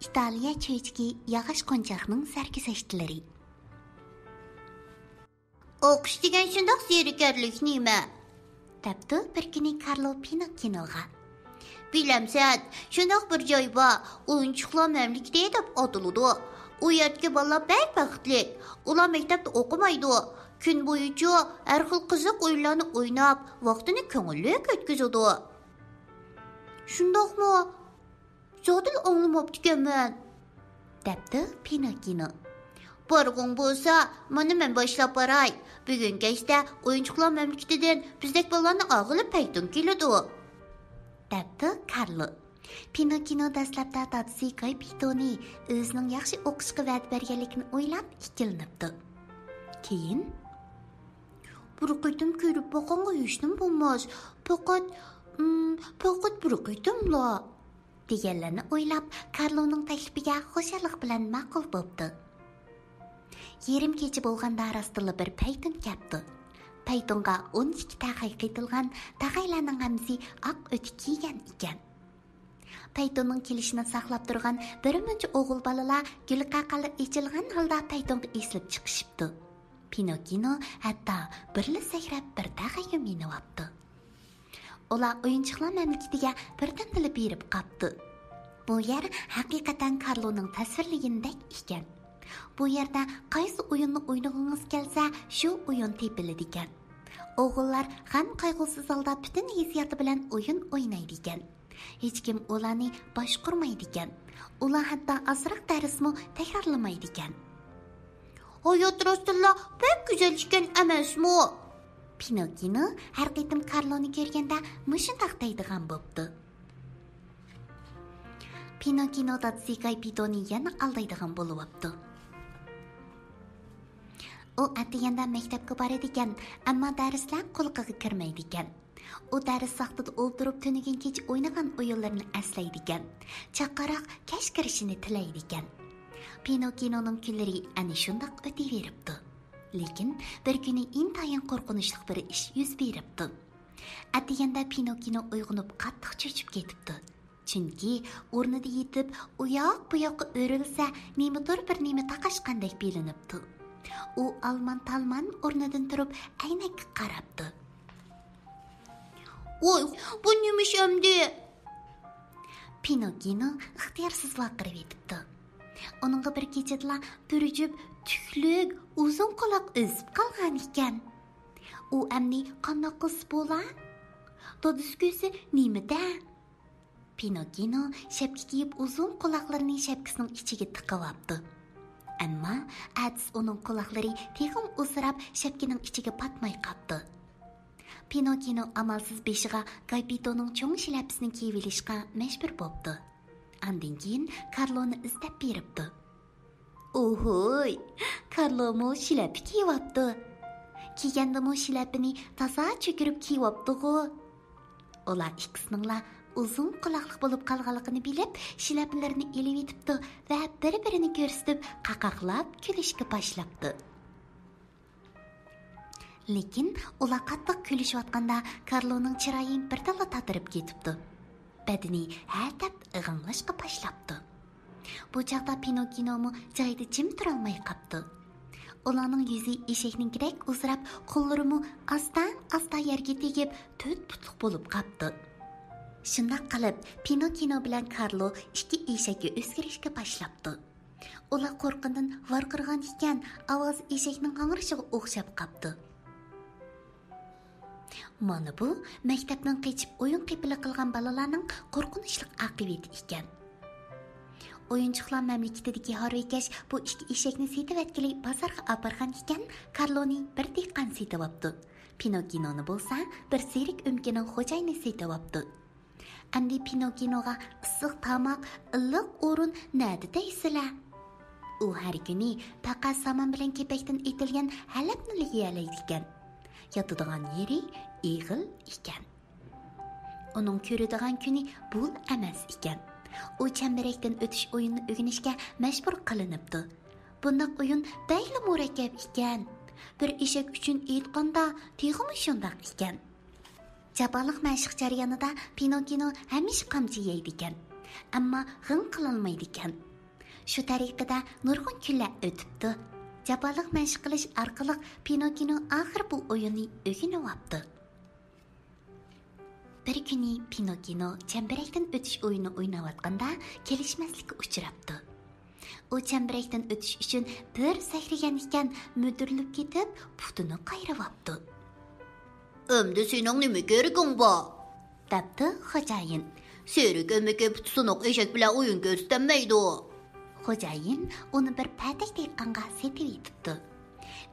İtaliya çöyçüki yağış qo'nchoqning sarguzashtlari. O'qish degan shundoq zerikarlik nima? Debdi bir kuni Carlo Pinokinoga. Bilamsan, shundoq bir joy bor, o'yinchoqlar mamlakati deb ataladi. U yerdagi bolalar baxtli. Ular maktabda o'qimaydi. Kun bo'yicha har xil qiziq o'yinlarni o'ynab, vaqtini ko'ngilli o'tkazadi. Shundoqmi? Zodil anglamabdikanman, debdi Pinokino. Borg'ing bo'lsa, mana men boshlab boray. Bugun kechda o'yinchoqlar mamlakatidan bizdek bolalarni og'ilib payton keladi, debdi Carlo. Pinokino dastlabda dadasi Gepetto'ni o'zining yaxshi o'qishga va'da berganligini o'ylab ikkilanibdi. Keyin bir qitim ko'rib boqonga yurishim bo'lmas, faqat bir qitimla deganlarni o'ylab Carloning taklifiga xushallik bilan ma'qul bo'ldi. Yerim kecha bo'lganda rastilla bir payton kapdi. Paytonga 12 tag'ay qitilgan, tag'aylarning hammasi oq o'tik kiygan ekan. Paytonning kelishini saqlab turgan bir muncha o'g'il bolalar gul qaqali ichilgan holda paytonga eslib chiqishibdi. Pinokino hatto birli sakrab bir tag'ayga minibdi. Ular o'yinchoqlar mamlakatiga birdan bilib berib qapti. Bu yer haqiqatan Carloning tasvirligidek ekan. Bu yerda qaysi o'yinni o'ynagingiz kelsa, shu o'yin tepiladi ekan. O'g'illar g'am qayg'usiz holda butun hissiyoti bilan o'yin o'ynaydi ekan. Hech kim ularni boshqarmaydi ekan. Ular hatto azroq darsmi takrorlamaydi ekan. Hayot rostilla pek go'zal ekan emasmi? Pinokino har qitim Carloni ko'rganda mushundaq deydigan bo'pti. Pinokino dadasi Gepetto'ni yana aldaydigan bo'lyapti. U atayanda maktabga borar ekan, ammo darslar qulqiga kirmaydi ekan. U dars vaqtida o'ltirib tunigan kecha o'ynagan o'yinlarni eslaydi ekan. Chaqaroq kash kirishini tilaydi ekan. Pinokinoning kunlari ana shundoq o'taveribdi. Lekin bir kuni intayin qo'rqinchli bir ish yuz beribdi. Atayanda Pinokino uyg'onib qattiq cho'chib ketibdi. Chunki o'rnida yetib, u yoq bu yoqqa o'rilsa, nimadir bir nima taqashqandek bilinibdi. U alman-talman o'rnidan turib aynakka qarabdi. "Voy, bu nima ish endi?" Pinokino ixtiyorsiz vaqirib etibdi. Onunga bir kechada bir jup tuklik, uzun quloq o'sib qolgan ekan. U amni qanday qilsa bo'lar? Dodisi nimada? Pinokino shapka kiyib uzun quloqlarini shapkasining ichiga tiqib oldi. Ammo atis uning quloqlari texim uzrab shapkaning ichiga patmay qoldi. Pinokino amalsiz beshiga Gepetto'ning cho'ng shlyapasini kiyib olishga majbur bo'ldi. Andan keyin Carloni izlab beribdi. Ohoy, Carlo mo shlyapa kiyyapti. Kiyganda mo shlyapani toza cho'kirib kiyyapti-ku. Ular ikkisining uzun quloqli bo'lib qolganligini bilib, shlyapalarini elib etibdi va bir-birini ko'rsatib, qaqaqlab kulishga boshlabdi. Lekin ular qattiq kulishayotganda Carloning chiroyi birdala tatirib ketibdi. Badini hatab ig'inlashga boshlabdi. Bu chaqda Pinokino joyida jim turolmay qoldi. Ularning yuzi eshakninkidek uzrab, qo'llari asta yerga tegib, to'rt putliq bo'lib qoldi. Shunday qilib, Pinokino bilan Carlo ikki eshakka o'zgarishga boshlabdi. Ular qo'rqindan varqirgan ekan, ovoz eshakning qang'irishiga o'xshab qoldi. Mana bu maktabdan qochib o'yin qipili qilgan bolalarning qo'rqinchli aqibati ekan. O'yinchoqlar mamlakatidagi Harveykash bu ikki eshakni setib bozorga olib borgan ekan, Carloni bir dehqon setib olibdi. Pinokinoni bo'lsa, bir serik o'mkining xo'jayini setib olibdi. Endi Pinokinoga issiq tomoq, iliq o'rin nada deysizlar? U har kuni faqat saman bilan kepakdan etilgan halabni yeyalaydi ekan. Yotadigan yeri eg'il ekan. Uning ko'radigan kuni bul emas ekan. U chambarakdan o'tish o'yinini o'rganishga majbur qilinibdi. Bunday o'yin dayli murakkab ekan. Bir eshak uchun aytganda teg'imi shundoq ekan. Jabonliq mashq jarayonida Pinokino hamisha qamchi yeydi ekan. Ammo g'ing qilolmaydi ekan. Shu tariqada nurg'un kunlar o'tibdi. Jaboliq mashq qilish orqali Pinokino oxir bu o'yinni o'rganib oldi. Bir kuni Pinokino chambarakdan o'tish o'yini o'ynayotganda kelishmaslikka uchrabdi. U chambarakdan o'tish uchun bir sakragan ekan, mudirlib ketib, putini qayrab oldi. "Endi sening nima kereging bor?" debdi xo'jayin. "Serik emeke putusunuq eshak bilan o'yin ko'rsatanmaydi." Xo'jayin uni bir patak dehqonga setib etibdi.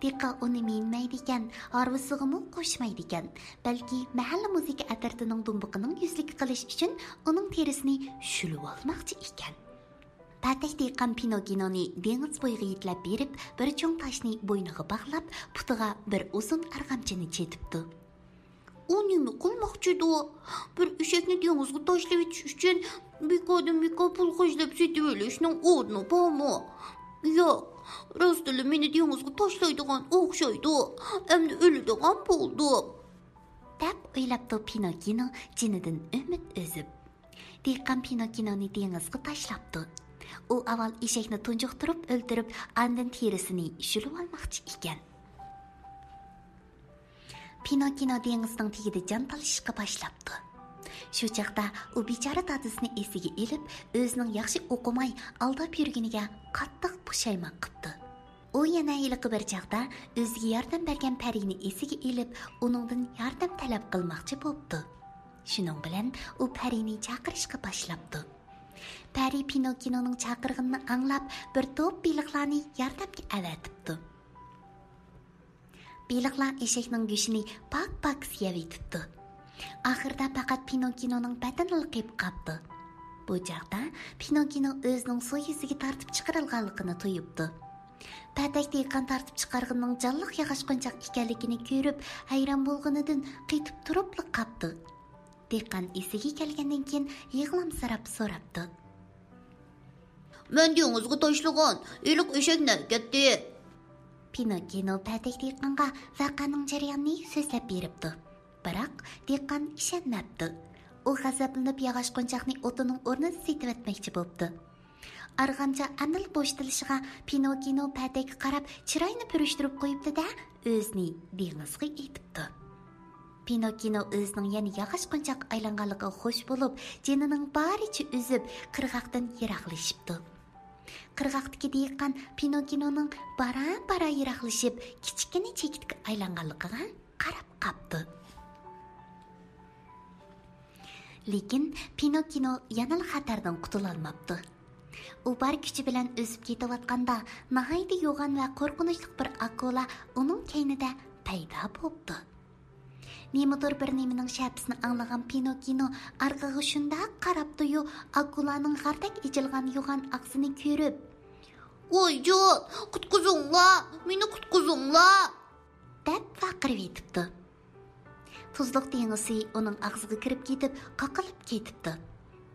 Dehqon uni minmaydi ekan, harvisiga qo'shmaydi ekan. Balki mahalla musiqa atirtining dumbiqining yuzlik qilish uchun uning terisini shulib olmoqchi ekan. Patak dehqon Pinokinoni dengiz bo'yiga yetlab berib, bir cho'ng toshni bo'yniga bog'lab, putiga bir uzun arg'amchini chetibdi. "U nima qilmoqchi-di? Bir eshakni dengizga tashlab etish uchun bekodimga pul qo'shilib setib olishning o'rni bormi? Yo'q, rostila meni dengizga tashlaydigan o'xshaydi. Endi o'ladigan bo'ldim." deb o'ylabdi Pinokino jinidan umid o'zib. Dehqon Pinokinoni dengizga tashlabdi. U avval eshakni tunjuqtirib o'ldirib, andin terisini shulib olmoqchi ekan. Pinokino dengizning tagida jon talashishga boshlabdi. Shu chaqda u bechora dadasini esiga elib, o'zining yaxshi o'qimay aldab yurganiga qattiq pushaymon qildi. U yana yiliqi bir chaqda o'ziga yordam bergan parini esiga elib, uningdan yordam talab qilmoqchi bo'ldi. Shuning bilan u parini chaqirishga boshlabdi. Pari Pinokinoning chaqirganini anglab, bir to'p baliqlarni yordamga avatibdi. Baliqlar eshakning go'shini pak-pak siyab etibdi. Oxirida faqat Pinokinoning badani qiyib qoldi. Bu chaqda Pinokino o'zining suv yuziga tortib chiqarilganligini tuyibdi. Patak dehqon tortib chiqarganning jonliq yog'och qo'nchoq ekanligini ko'rib, hayron bo'lganidan qitib turib qoldi. Dehqon esiga kelgandan keyin yig'lamsirab so'rabdi. "Men dengizga tashlagan iliq eshak nari ketdi?" Pinokino patak dehqonga voqeaning jarayonini so'zlab beribdi. Biroq dehqon ishonmabdi. U g'azablanib yog'och qo'nchoqni o'tining o'rnida setib etmoqchi bo'ldi. Arg'amcha anil bo'shtilishiga Pinokino patakka qarab chiroyini purishtirib qo'yibdi-da, o'zini dengizga etibdi. Pinokino o'zining yana yog'och qo'nchoq aylanganligiga xush bo'lib, jinining baricha uzib, qirg'oqdan yiroqlashibdi. Qirg'oqdagi dehqon Pinokinoning bara-bara yiroqlashib, kichkina chekitga aylanganligiga qarab qopdi. Lekin Pinokino yana xatardan qutula olmabdi. U bar kuchi bilan o'sib ketayotganda, nihoyatda yo'g'on va qo'rqinchli bir akula uning keynida paydo bo'ldi. Nimadir bir nimaning shapsini anglagan Pinokino orqaga shundoq qarabdi-yu, akulaning g'ardak ichilgan yo'g'on og'zini ko'rib, "Voyjon, qutqizinglar, meni qutqizinglar!" deb vaqirib etibdi. Tuzliq dengizi uning og'ziga kirib ketib, qaqilib ketibdi.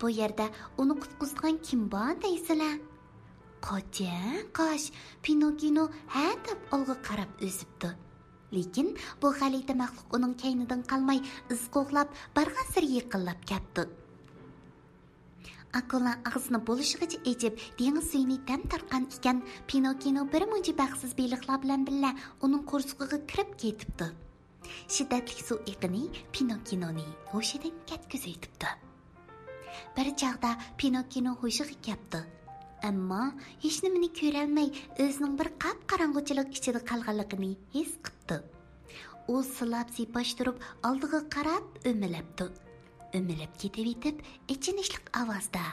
Bu yerda uni qutqizgan kim bor deysizlar? Qo'sh, Pinokino ha deb olg'a qarab o'sibdi. Lekin bu g'alati maxluq uning kaynidan qolmay iz qo'g'lab, barg'an sir yiqilib ketdi. Akula og'zini bo'lishigacha echib, dengiz suyini tam tarqan ekan, Pinokino bir muncha baxtsiz baliqlar bilan birga uning qo'rsog'iga kirib ketibdi. Shiddatli suv iqini Pinokinoni hushidan ketkazibdi. Bir chaqda Pinokino hushiga keldi. Ammo hech nimani ko'rolmay, o'zining bir qop-qorong'uchilik ichida qolganligini his qildi. U silab sipashtirib oldiga qarab o'milabdi. O'milib ketib etib, ichinishli ovozda,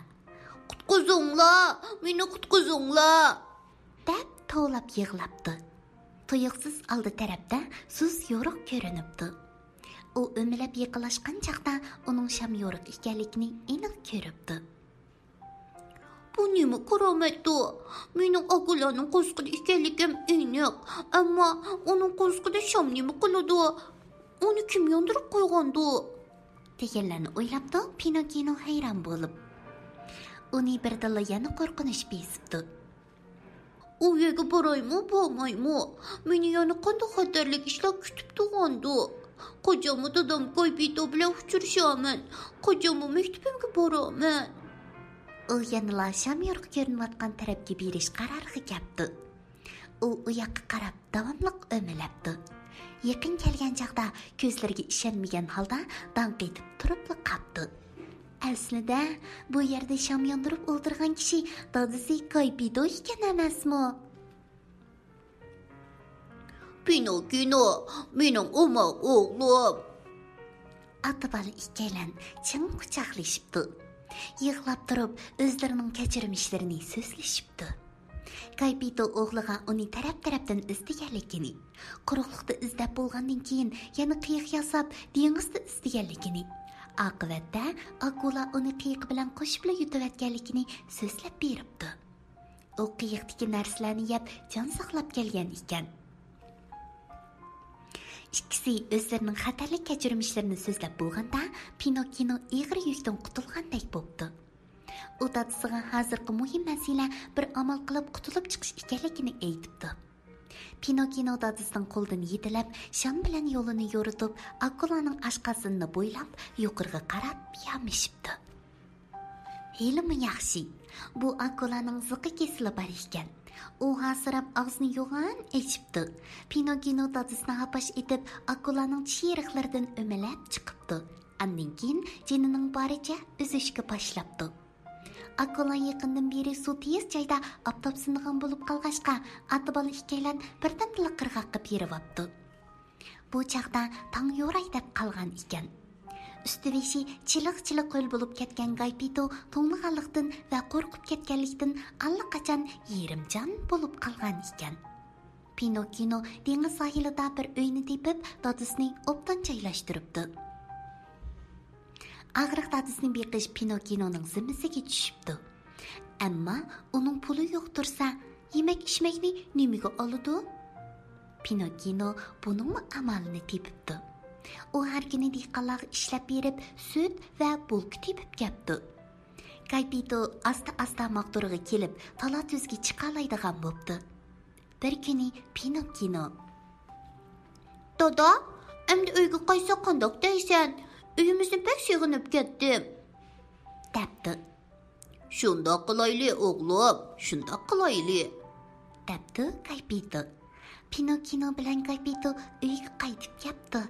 "Qutqizinglar, meni qutqizinglar!" deb to'lab yig'labdi. Tuyuqsiz oldi tarafda suz yo'riq ko'rinibdi. U o'milab yiqilashgan chaqda uning sham yo'riq ekanligini aniq ko'ribdi. "Bu nima karomatdi? Mening akulaning qo'sqida ekanligim aniq, ammo uning qo'sqida sham nima qiladi? Uni kim yondirib qo'ygandi?" deganlarni o'ylabdi Pinokino hayron bo'lib. Uni birdilla yana qo'rqinish besibdi. "U yerga boraymi, bormaymi? Meni yana qanday xatarlik ishlar kutib turgandi? Qachon dadam ko'ybito bilan uchrashaman? Qachon maktabimga boraman?" u yanıla sham yorug' ko'rinayotgan tarafga berish qaroriga keldi. U yoqqa qarab davomliq o'milabdi. Yaqin kelgan chaqda ko'zlariga ishonmagan holda danq etib turib qoldi. Aslida bu yerda sham yondirib o'ldirgan kishi dadasi Kaypido ekan emasmi? Pinokino, mening o'moq o'g'lim. Ata-bola ikkalan chin quchoqlashibdi. Yig'lab turib, o'zlarining kechirmishlarini so'zlashibdi. Kaypido o'g'liga uni taraf-tarafdan izlaganligini, quruqlikda izlab bo'lgandan keyin yana qiyiq yasab, dengizda izlaganligini, oqibatda akula uni qiyiq bilan qo'shib yutayotganligini so'zlab beribdi. U qiyiqdagi narsalarni yeb jon saqlab kelgan ekan. İkisi o'zlarining xatarli kechirmishlarini so'zlab bo'lganda, Pinokino ig'ir yukdan qutulgandek bo'ldi. U dadasiga hozirgi muhim masala bir amal qilib qutulib chiqish ekanligini aytibdi. Pinokino dadasining qo'ldan yetilab, sham bilan yo'lini yo'ritib, akulaning oshqozonini bo'ylab yuqoriga qarab yamishibdi. Helmi yaxshi, bu akulaning ziqi kesili bor ekan. U hasirab og'zini yo'g'on echibdi. Pinokino dadasini hapash etib, akulaning chiyriqlaridan o'malab chiqibdi. Andan keyin jinining boricha uzishga boshlabdi. Akula yaqindan beri suv tez joyda oftob sinigan bo'lib qolg'ashqa, ata-bola ikkalan birdamla qirg'oqqa beribdi. Bu chaqda tong yo'ray deb qolgan ekan. Üstübeşi çiliq-çiliq qo'l bo'lib ketgan Kaypido to'nglig'anlikdan va qo'rqib ketganlikdan allaqachon yerimjon bo'lib qolgan ekan. Pinokino dengiz sahilida bir uyni tepib, dadasini obdan joylashtiribdi. Ag'riq dadasini beqish Pinokinoning zimmasiga tushibdi. Ammo uning puli yo'q tursa, yemak-ichmakni nimaga oladi? Pinokino buning amalini tepibdi. U har kuni dehqonlarga ishlab berib, sut va bulki tepib kelibdi. Kaypido asta-asta maqduriga kelib, tala-tuzga chiqalaydigan bo'pti. Bir kuni Pinokino: "Dada, endi uyga qaysa qandoq deysan? Uyimizni pek sig'inib ketdim." debdi. "Shundoq qilayli, o'g'lim, shundoq qilayli," debdi Kaypido. Pinokino bilan Kaypido uyga qaytib kelibdi.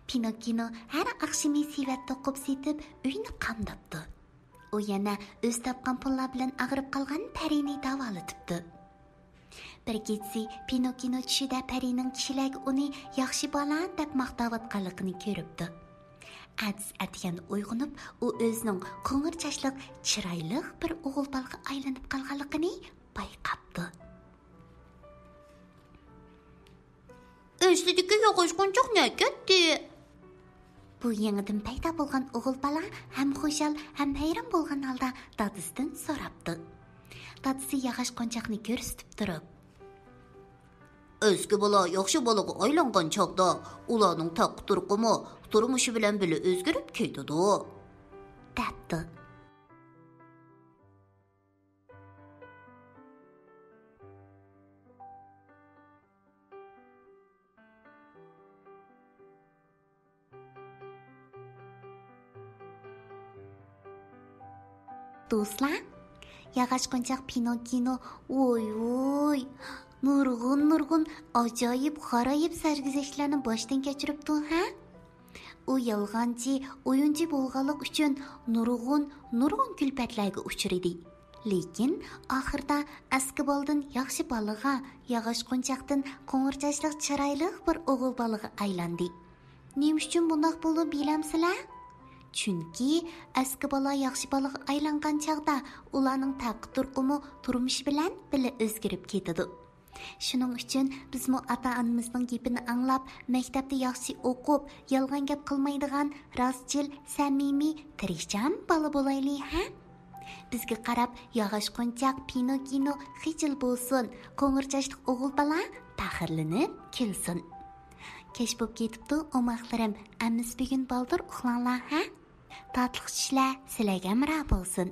Pinokino har oqshimi sevat to'qib setib uyni qamdabdi. U yana o'z topgan pullar bilan ag'rib qolgan parini davolatibdi. Bir kechasi Pinokino tushida parining kishilarga uni yaxshi bola deb maqtayotganligini ko'ribdi. Atgan uyg'onib, u o'zining qo'ng'ir chashliq, chiroyli bir o'g'il bolaga aylanib qolganligini payqabdi. "O'zidagi yo'qoshqonchoq ne ketdi?" Bu yangidan paydo bo'lgan o'g'il bola ham xushal, ham hayron bo'lgan holda dadasidan so'rabdi. Dadasi yog'och qo'nchoqni ko'rsatib turib: "Eski bola yaxshi bolaga aylangan chaqda ularning taqi turqimi turmushi bilan birga o'zgarib ketadi," debdi. Do'stlar, yog'och qo'nchoq Pinokino voy, nurg'un ajoyib g'aroyib sarguzashtlarni boshdan kechiribdi, ha? U yolg'onchi, o'yinchi bo'lganlik uchun nurg'un kulfatlarga uchradi. Lekin oxirida askiboldan yaxshi bolaga, yog'och qo'nchoqdan qo'ng'irchashliq chiroyli bir o'g'il bolaga aylandi. Nima uchun bundoq bo'ldi bilamsizlar? Chunki eski bola yaxshi bolaga aylangan chaqda ularning taqi turqumi turmush bilan birga o'zgarib ketadi. Shuning uchun bizmo ota-onamizning gapini anglab, maktabda yaxshi o'qib, yolg'on gap qilmaydigan, rostchil, samimiy, tirishchan bola bo'laylik, ha? Bizga qarab yog'och qo'nchoq Pinokino xijil bo'lsin, qo'ng'irchashliq o'g'il bola faxrlanib kelsin. Kech bo'lib ketibdi, o'moqlarim. Ammo bugun baldir uxlanglar, ha? Tatliq tushlar sizlarga amro bo'lsin.